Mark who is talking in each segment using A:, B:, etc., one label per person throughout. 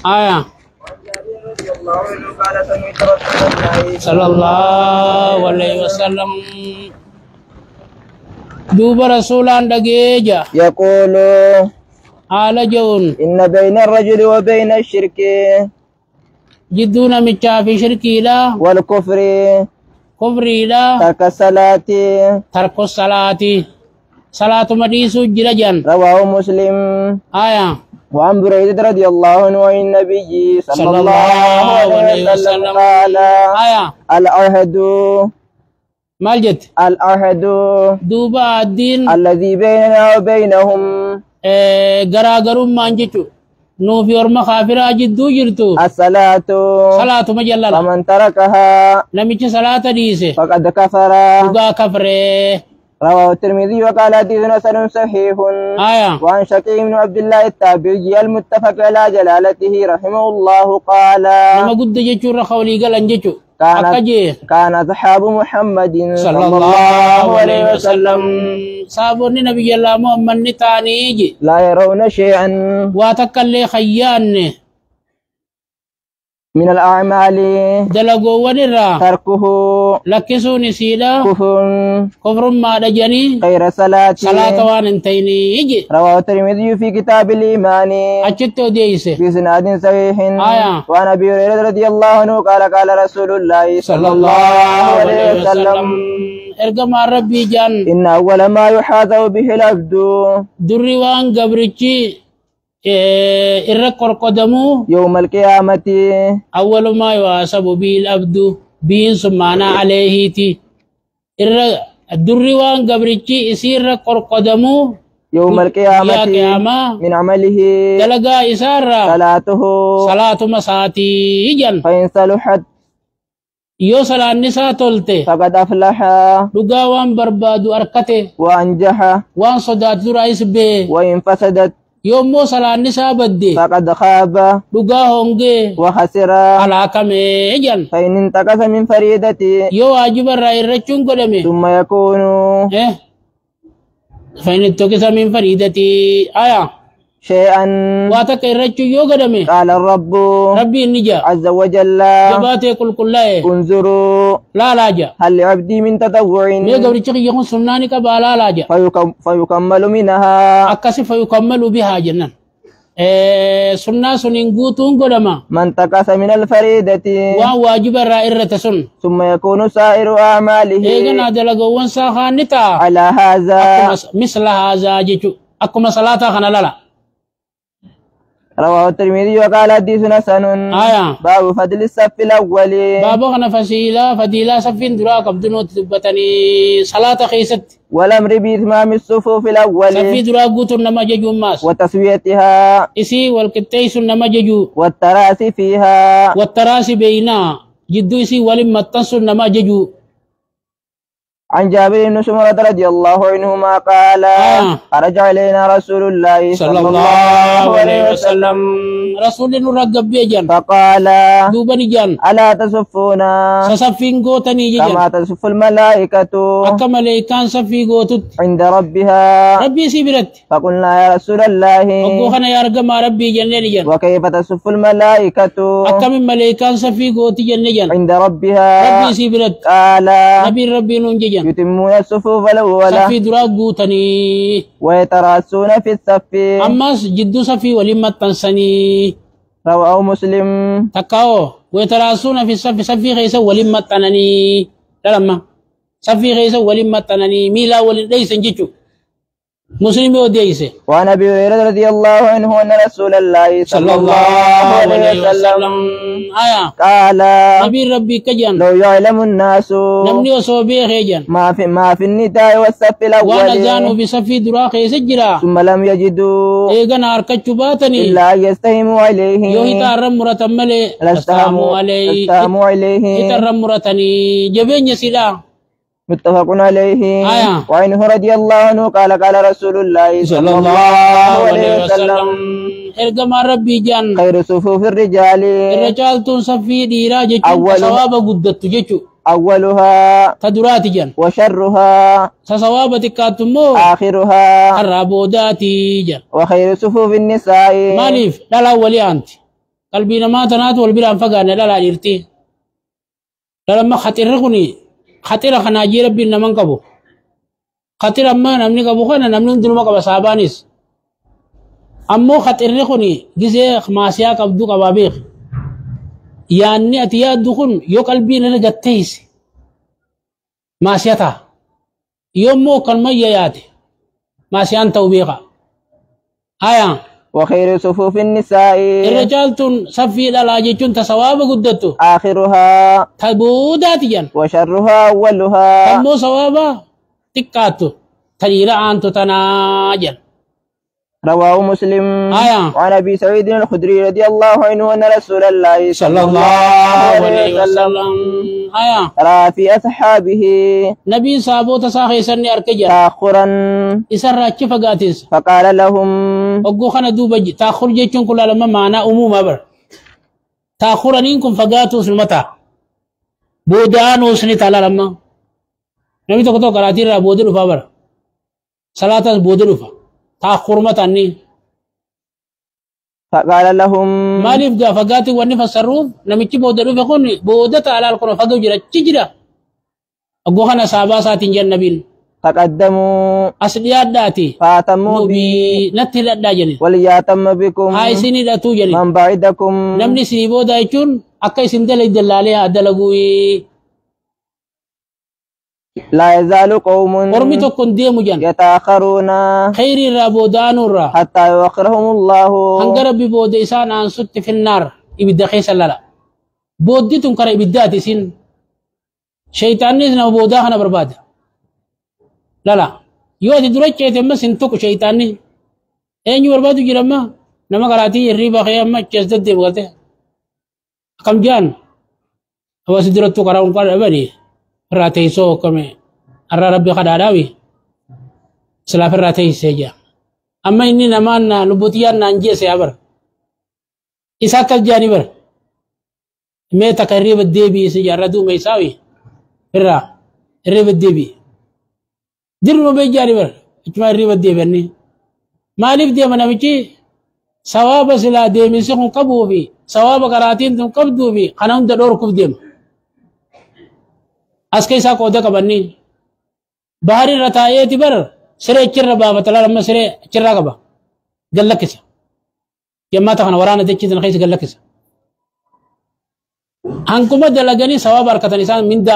A: آية
B: رضي الله عنه قال سمعت رسول الله
A: صلى الله عليه وسلم دوب رسولان دقيجة
B: يقول
A: على جون
B: إن بين الرجل وبين الشرك
A: جدون متشا في شركي لا
B: والكفر
A: كفري لا
B: ترك الصلاة
A: ترك الصلاة صلاة مديسو جرجان
B: رواه مسلم.
A: آية
B: وعن بريدة رضي الله عنه عن النبي صلى الله عليه وسلم قال
A: آية
B: العهد
A: مالجت
B: العهد
A: دوبا الدين
B: الذي بيننا وبينهم
A: غراغرم مانجتو نو في ورما خافرا جدو جرتو
B: الصلاة
A: صلاة مجللة
B: فمن تركها
A: نميش صلاة ديسه
B: فقد كفر.
A: وقا كفره
B: رواه الترمذي وقال حديث حسن صحيح.
A: آية
B: وعن شقيق بن عبد الله التابعي المتفق على جلالته رحمه الله قال
A: نما قد جيتشو رخولي قال انجتشو كان
B: أصحاب محمد
A: صلى الله عليه وسلم صابوني نبي الله محمد نتاني
B: لا يرون شيئا
A: واتكالي خيان
B: من الأعمال
A: دلقوا ونرى
B: تركه
A: لكسو نسيدا كفر ما دجني
B: غير صلاة
A: وان انتيني يجي
B: رواه الترمذي في كتاب الإيمان
A: أجتو ديسه
B: بسناد صحيح.
A: آية
B: وعن أبي هريرة رضي الله عنه قال قال رسول الله صلى الله عليه وسلم
A: ارقم ربي جان
B: إن أول ما يحاذو به العبد
A: دري وان قبرتشي الرقر قدمو
B: يوم القيامة
A: أول ما يحاسب به العبد بين سمعنا عليه تي الدري وان قبرتشي يصير رقر قدمو
B: يوم القيامة من عمله
A: دلقا إسارة صلاة مساتي جن
B: فإن صلحت
A: يو صلاة النساء تلته
B: فقد أفلح
A: لقا وان بربادو أركته
B: وأنجح
A: وان صدات رئيس به
B: وإن فسدت
A: يوم مو صلاة النساء بدي
B: فقد خاب
A: لقا هونجي
B: وخسر
A: على كمي جن
B: فإن انتقص من فريدتي
A: يو واجب الرأي الرجون قدمي
B: ثم يكون
A: فإن انتقص من فريدتي آية
B: شيئا
A: واتك الرجو يو قدمي
B: قال الرب
A: ربي النجا
B: عز وجل
A: جباتي كل كله
B: انظروا
A: لا جا
B: هل لعبدي من تطوع
A: مي قبل تشي يكون سناني كبالا لا جا
B: فيكمل منها
A: أكاسي فيكمل بها جنان سنة سنين قوتون قدما
B: من تقص من الفريدة
A: واجب الرائرة سن
B: ثم يكون سائر أعماله
A: إيغنا دلقوا وانساخا نتا
B: على هذا
A: مثل هذا جيشو أكما صلاة خنا لا
B: رواه الترمذي وقال حديث حسن.
A: آية
B: باب فضل الصف الأول
A: باب خنا فضيلة صفين دراك بدون تثبتني صلاة خيست
B: والأمر بإتمام الصفوف الأول
A: صفي دراك قوت نما ججو ماس
B: وتسويتها
A: إسي والكتيس نما ججو
B: والتراس فيها
A: والتراس بينا جدو إسي ولم تنسو نما ججو.
B: عن جابر بن سمرة رضي الله عنهما قال خرج علينا رسول الله صلى الله عليه وسلم
A: رسول نرقب بيجان
B: فقال
A: دوبني جان
B: ألا تصفون
A: سصفين قوتني جان
B: كما تصف الملائكة
A: أكا ملائكان صفي قوتت
B: عند ربها
A: ربي سيبرت
B: فقلنا يا رسول الله
A: وقوخنا يا رقم ربي جنين جان
B: وكيف تصف الملائكة
A: أكا من ملائكان صفي قوتي جنين جان
B: عند ربها
A: ربي سيبرت
B: قال
A: ربي ننجي
B: يتمون الصفوف الأولى
A: صفي دراك قوتني
B: ويتراسون في الصف
A: أماس جدو صفي ولما تنسني
B: رواه مسلم
A: تكاو ويتراسون في الصف صفي خيسا ولما تنني لما صفي خيسا ولما تنني ميلا وليس نجيشو مسلم وديسه.
B: وعن ابي هريره رضي الله عنه ان رسول الله صلى الله عليه وسلم قال
A: نبي ربي كجان
B: لو يعلم الناس
A: نمني وصوبي خيجان
B: ما في النداء والصف الاول
A: وانا زانوا بصفي دراخي سجرا
B: ثم لم يجدوا
A: ايغن اركچو باتني
B: الا يستهموا عليه
A: يوهي تارم مرتمل
B: استهموا عليه
A: تارم مرتني جبين سلا
B: متفق عليه. وعنه رضي الله عنه قال قال رسول الله صلى الله عليه وسلم
A: ارقم ربي جان
B: خير صفوف الرجال
A: الرجال تنصفي ديرا جيشو ثواب قدت جيشو
B: أولها
A: تدرات جن
B: وشرها
A: سصوابتك كاتمو
B: آخرها
A: الرابوداتي جن
B: وخير صفوف النساء
A: ماليف لا لا ولي أنت قلبي ما تنات والبلا فقانا لا لا يرتي لا لما خطر رخني خطر خناجي ربي نمن كبو خطر أما نمني كبو خنا نمني دنما كبو صابانيس أمو خطر رخني جزء ماسيا كبدو كبابيخ يعني أتيا دخون يو قلبي نلقتيس ماسيتا يوم مو كلمة ياتي ماسيان توبيخا آيان
B: وخير صفوف النساء
A: الرجال صفي دلاجيتون تصواب قدتو
B: آخرها
A: تبودات جن
B: وشرها أولها
A: أمو صوابا تكاتو تجير أنتو تناجل
B: رواه مسلم وعن أبي سعيد الخدري رضي الله عنه أن رسول الله صلى الله عليه وسلم رأى في أصحابه
A: نبي صابو تساخي سني أركجر
B: تأخرا
A: إسرع فقاتس
B: فقال لهم
A: وقو خنا دوبج تأخر جيتون كل لما معنا أموم أبر تأخرا إنكم فقاتوا سلمتا بودانو سنتا لما نبي تقطو قراتي را بودلو فابر صلاة بودلو فا تأخر متاني
B: فقال لهم
A: ماليف دا فقاتي واني فسروف نميكي بودلو فقوني بودتا على القرآن فقو جرا تجرا أقو خنا صحابا ساتين جن نبين
B: تقدموا
A: أسليات داتي
B: فاتموا
A: بي نتل دا جنين
B: ولياتم بكم
A: هاي سيني داتو جنين
B: من بعدكم
A: نمني سيبو دايچون أكاي سندل الدلالي أدلقوي
B: لا يزال قوم
A: ورمي تكون ديمو جن
B: يتأخرون
A: خير الرابودان الرا
B: حتى يوقرهم الله
A: هنقرب ببود إسان عن ست في النار إبدا خيس لا بودي تنكر إبدات سين شيطان نزنا بودا خنا برباد لا يوتي درجة يتم سنتوك شيطاني أين بربادو جرما نما قراتي الريبا خيام جسد دي بغته كم جان هو سدرتو قراون قال أبني راتي سو كمي أرى ربي قد عداوي سلاف الراتي سيجا أما إني نمان نبوتيان نانجي سيابر إساك الجانبر مي تقريب الديبي سيجاردو ميساوي الرا الريب الديبي درنو بي جانبر اجمع الريب الديبي أني مالف دي منامجي سواب سلا ديمي سيخون قبو بي سواب قراتين تم قبدو بي خناهم دور كف ديم أسكي ساق ودا كبني بحر رتاية تبر سري كير بابا تلا لما سري كير كبا قال لك إيش يما تخنا ورانا دكتي تنخيس قال لك إيش هنكم دلقني سوا بركة الإنسان من دا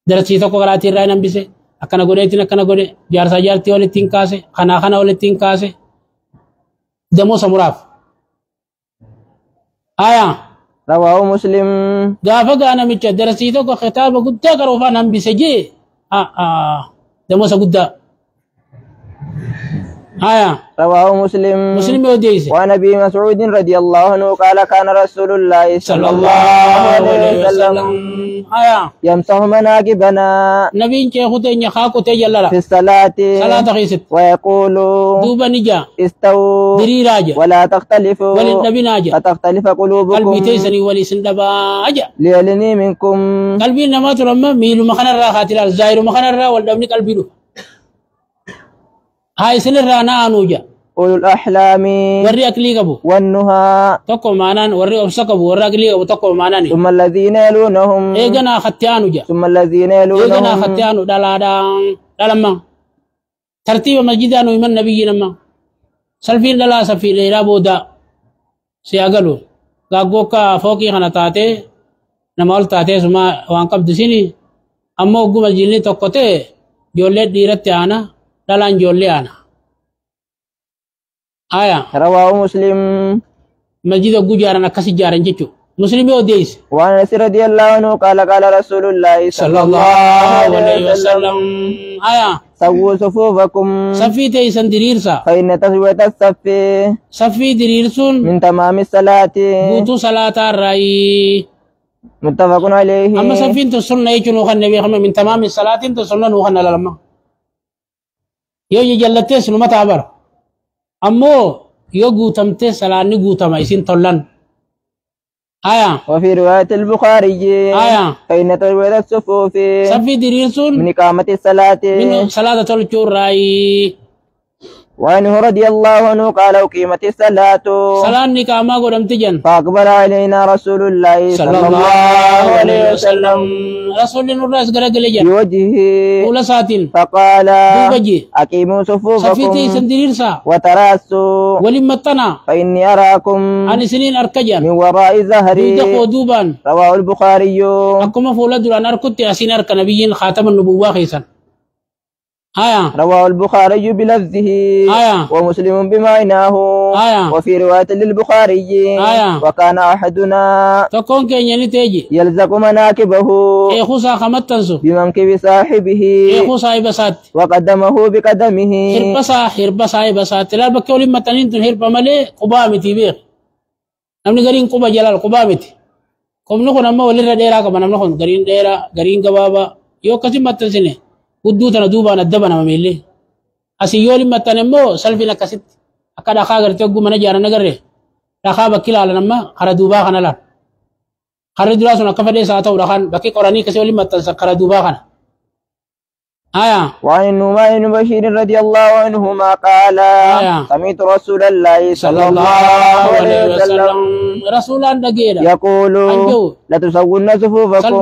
A: درسي تكو قراتي راي نبيسه أكنا قولتين أكنا قولي جار سجارتي ولا تينكاسه خنا ولا تينكاسه دمو سمراف آية
B: رواه مسلم
A: غافا أنا متى درسي تكو خطاب قد كروفا نبيسه جي دمو سقدا
B: رواه مسلم
A: وديس
B: وعن ابي مسعود رضي الله عنه قال كان رسول الله
A: صلى الله عليه وسلم
B: يمسح مناكبنا
A: نبي خطين يخاكو تجلل
B: في الصلاة
A: خيست
B: ويقول
A: دوبا نجا
B: استووا
A: دريراجا
B: ولا تختلفوا
A: وللنبي ناجا
B: فتختلف قلوبكم
A: قلبي تيسني ولي سندبا أجا
B: ليلني منكم
A: قلبي نما ترمى ميلو مخنا الراحات الزائر مخنا الرا والدبني قلبي له هاي سن الرانا أنوجا
B: أولو الأحلام
A: وري أكلي قبو
B: والنهى
A: تقو مانان وري أبسقبو وري أكلي قبو تقو مانان
B: ثم الذين يلونهم
A: إيغنا ختيانو جا
B: ثم الذين يلونهم
A: إيغنا ختيانو دلما ترتيب مسجدانو من نبينا ما سلفين دلا سفين ليرا بودا سياغلو غاغوكا فوقي خنا تاتي نمال تاتي سما وانقب دسيني أما وقو مسجدني تقوتي جولي ديرت آنا دلان جولي آنا
B: رواه مسلم
A: مسجد وقو جارنا كسي جارن جيشو مسلم وديس
B: وعن انس رضي الله عنه قال رسول الله
A: صلى الله عليه وسلم
B: سووا صفوفكم
A: صفي تيسن دريرسا
B: فإن تسوية الصف
A: صفي دريرسون
B: من تمام الصلاة
A: بوتو صلاة الرأي
B: متفق عليه
A: أما صفي تسنة يجنو خن نبي من تمام الصلاة تسنة نوخن للما يو جلتي سنو متعبر أمو يو قوتمتي صلاة نقوتما يسين طلن
B: وفي رواية البخاري فإن ترويض الصفوف
A: صفي دريسون
B: من إقامة الصلاة
A: من صلاة الجراي.
B: وعنه رضي الله عنه قال أقيمت الصلاة
A: صلاة نكاما قدم تجن
B: فأقبل علينا رسول الله
A: صلى الله عليه وسلم رسول الناس قرق لجن
B: بوجهه
A: أولى ساتين
B: فقال
A: دوبجي
B: أقيموا صفوفكم
A: صفيتي سندريرسا
B: وتراسوا
A: ولمتنا
B: فإني أراكم
A: عن سنين أركجن
B: من وراء ظهري
A: دوبا ودوبان
B: رواه البخاري.
A: أكما فولد لأن أركض أسين أرك نبيين خاتم النبوة خيسا.
B: رواه البخاري بلفظه ومسلم بمعناه. وفي رواية للبخاري وكان أحدنا
A: تكون كيني تيجي
B: يلزق مناكبه
A: خصا خمتنسو
B: بمنكب صاحبه
A: خصا بسات
B: وقدمه بقدمه
A: هربسا بسات لا بكولي متنين تن هرب ملي قبامتي بيخ نمني غرين قبا جلال قبامتي كم نكون أما ولي رديرا كما نمني غرين ديرا غرين قبابا يو كسي متنسيني ودوتنا دوبان الدبنا مميلي أسيولي متنمو سلفنا كسيت أكاد أخاغر تيوغو من جارة نغره لخا بكيلا لنما خرا دوبا خانا لا خرا دراسونا كفدي ساعتا ورخان بكي قراني كسيولي متنسا خرا دوبا خانا.
B: وعن النعمان بن بشير رضي الله عنهما قال سمعت رسول الله صلى الله عليه وسلم
A: رسولا دقيرا
B: يقول لتسون صفوفكم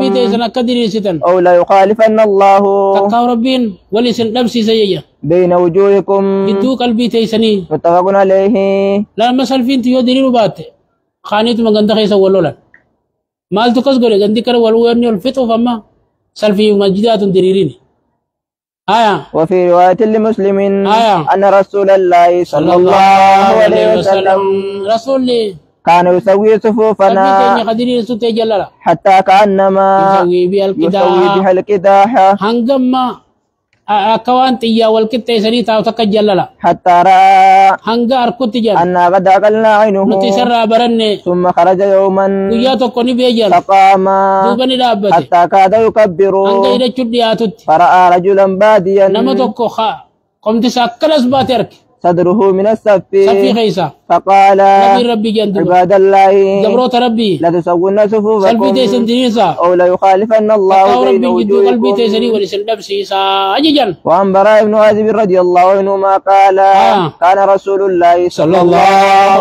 B: أو لا يخالفن الله
A: تقاو ربين ولسن نفسي سيئة
B: بين وجوهكم
A: بدو قلبي تيسني
B: متفق عليه.
A: لا مسأل فين تيو دليل بات خانيت مغندا خيسا ولولا مال تقص قولي غندي كر والويرني والفتو فما سلفي مجدات دليلين.
B: وفي رواية لمسلم أن رسول الله صلى الله عليه وسلم
A: رسول
B: كان يسوي صفوفنا حتى كأنما
A: يسوي
B: بها القداح
A: هنگما أكوان تيا والكتة سريتا وتكجللا
B: حتى رأى
A: هنگا أركوت جل
B: أن قد أقلنا عينه
A: نتسرى برني
B: ثم خرج يوما
A: وياتو كوني بيجل
B: فقام
A: دوبني دابتي
B: حتى كاد يكبر
A: هنگا إذا چدياتت
B: فرأى رجلا باديا
A: نمتوكو قمت ساكل أسباترك
B: صدره من الصف
A: صفي خيسا
B: فقال
A: نبي ربي جندب
B: عباد الله
A: جبروت ربي
B: لا تسوون صفوفكم
A: سلبي تيسن دنيسا
B: أو لا يخالفن الله بين
A: ربي جدو قلبي
B: وجوهكم.
A: تيسني ولسن نفسي أجيجن.
B: وعن براء بن عازب رضي الله عنهما قال كان رسول الله صلى الله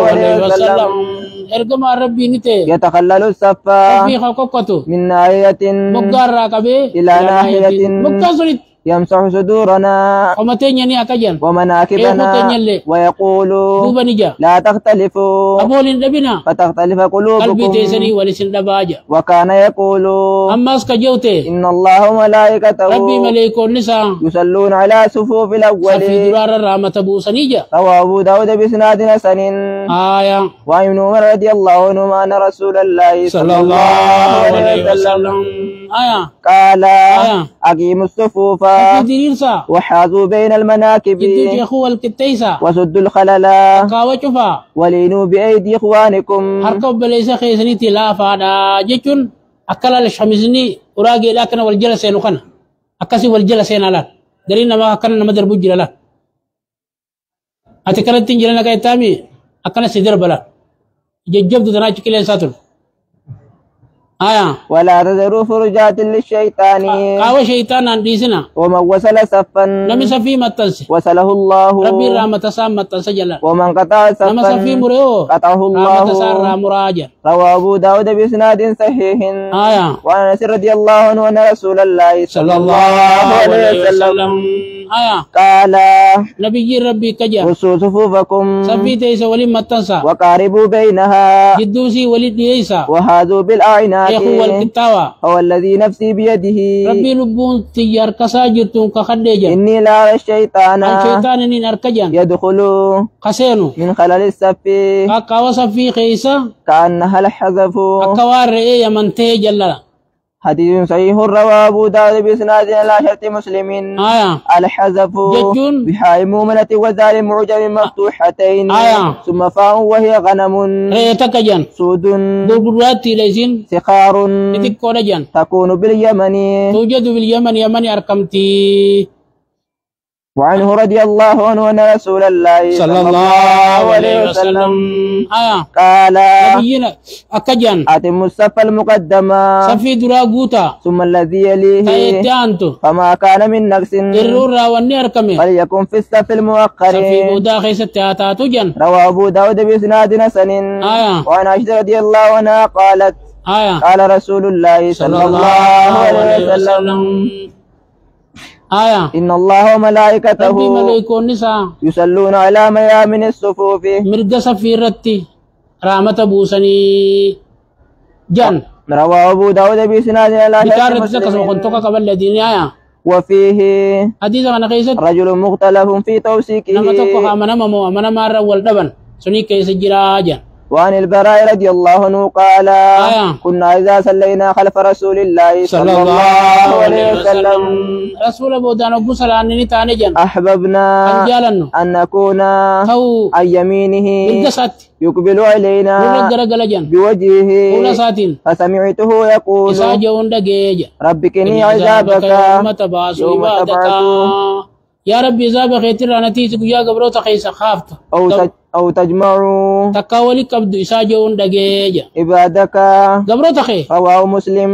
B: عليه وسلم
A: ارقم ربي نتي
B: يتخلل الصف
A: ربي خلقكتو
B: من ناحية
A: مقدار راكبي
B: إلى ناحية
A: مقدار
B: يمسح صدورنا
A: قمتين يعني أكجن
B: ومناكبنا ويقول
A: دوبا نجا
B: لا تختلفوا
A: أبول نبينا
B: فتختلف
A: قلبي
B: قلوبكم
A: تيسني ولسن دباجة
B: وكان يقول
A: أما اسكجوتي
B: إن الله وملائكته
A: ربي مليكون نساء
B: يصلون على صفوف
A: في
B: الأول.
A: درار الرحمة بوسنيجا.
B: رواه أبو داود بإسناد حسن. وعن ابن عمر رضي الله عنهما أن رسول الله صلى الله عليه وسلم قال أقيموا الصفوف وحاذوا بين المناكب وسدوا الخلل ولينوا بأيدي إخوانكم.
A: هركب ليس خيسني تلافا جيتون أكلا لشمزني أراجي لكن والجلسين وخنا أكسي والجلسين على درينا ما كنا نمدر بجلا لا أتكلم تنجلنا كايتامي أكنا سيدر بلا ججبت تناجي كلين ساتل.
B: ولا تذروا فرجات للشيطان
A: قاوة شيطان عنديسنا
B: ومن وصل صفا
A: نمي سفي متنسي
B: وصله الله
A: ربي رحمة سام متنسي جلا
B: ومن قطع صفا
A: نمي سفي مريو
B: قطعه الله
A: رحمة سار مراجع.
B: رواه أبو داود بإسناد صحيح. وعن أنس رضي الله عنه أن رسول الله صلى الله عليه وسلم قال
A: نبي ربي كجا
B: رسوا صفوفكم
A: سفي تيسا ولي متنسا
B: وقاربوا بينها
A: جدوسي ولي ديسا
B: وهذوا بالأعناق
A: يخو الكتاوى
B: هو الذي نفسي بيده
A: ربي لبون تيار كساجرتون كخدجا
B: إني لا أرى الشيطان
A: الشيطان إني نركجا
B: يدخل
A: خسينو
B: من خلال الصف
A: أكاوى سفي خيسا
B: كأنها الحذف
A: أكاوى رئي يمنتهي جللا.
B: حديث صحيح رواه أبو داود بإسناد على شرط مسلم. الحذف بحاء مؤمنة وذال معجم مفتوحتين ثم فاء وهي غنم سود سخار تكون باليمن
A: توجد باليمن يمن أركمتي
B: وعنه رضي الله عنه أن رسول الله
A: صلى الله عليه وسلم
B: قال
A: نبينا أكجان
B: أتم الصف المقدم
A: صفي دراغوتا
B: ثم الذي يليه فما كان من نقص فليكن في الصف المؤخر
A: صفي بودا خيست تاتاتو جن
B: رواه أبو داود بإسناد حسن وعن عائشة رضي الله عنها قالت قال رسول الله صلى الله عليه وسلم إن الله وملائكته يصلون على ميامن الصفوف
A: مرد سفيرتي رحمة بوسني جن
B: رواه أبو داود بإسناد وفيه
A: حديث عن قيس
B: رجل مختلف في توثيقه
A: نما تقوى من مارا والدبن سني كيس جراجا
B: وعن البراء رضي الله عنه قال كنا إذا صلينا خلف رسول الله صلى الله عليه وسلم
A: رسول بودان أبو سلام نتانجا
B: أحببنا أن نكون عن يمينه يقبل علينا بوجهه فسمعته يقول ربك إني عذابك يوم تبعث
A: يا ربي إذا خيتر نتيجة يا قبرو تخيس خافت
B: أو تجمعوا
A: تكاولي كبد إساجون دقيجة
B: عبادك
A: قبرو تخي
B: رواه مسلم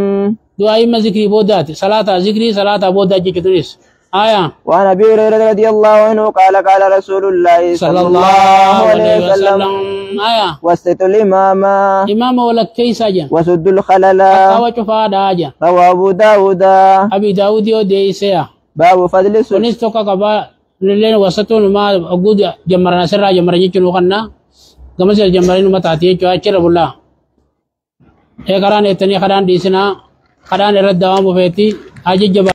A: دعاء ما ذكري بودات صلاة ذكري صلاة بودات جكتريس
B: وعن أبي هريرة رضي الله عنه قال قال رسول الله صلى الله عليه وسلم وسط الإمام
A: إمام ولا كيساجا
B: وسد الخلل رواه أبو داود
A: أبي داود يوديسيا
B: باب فضل
A: سنيس توكا كبا لين وسطون ما أقول جمرنا سرّا جمرنا يجلو خنا كم سر جمرنا ما تاتيه جوا أشر بولا إيه كران إتني كران ديسنا كران رد دوام بفتي أجي جب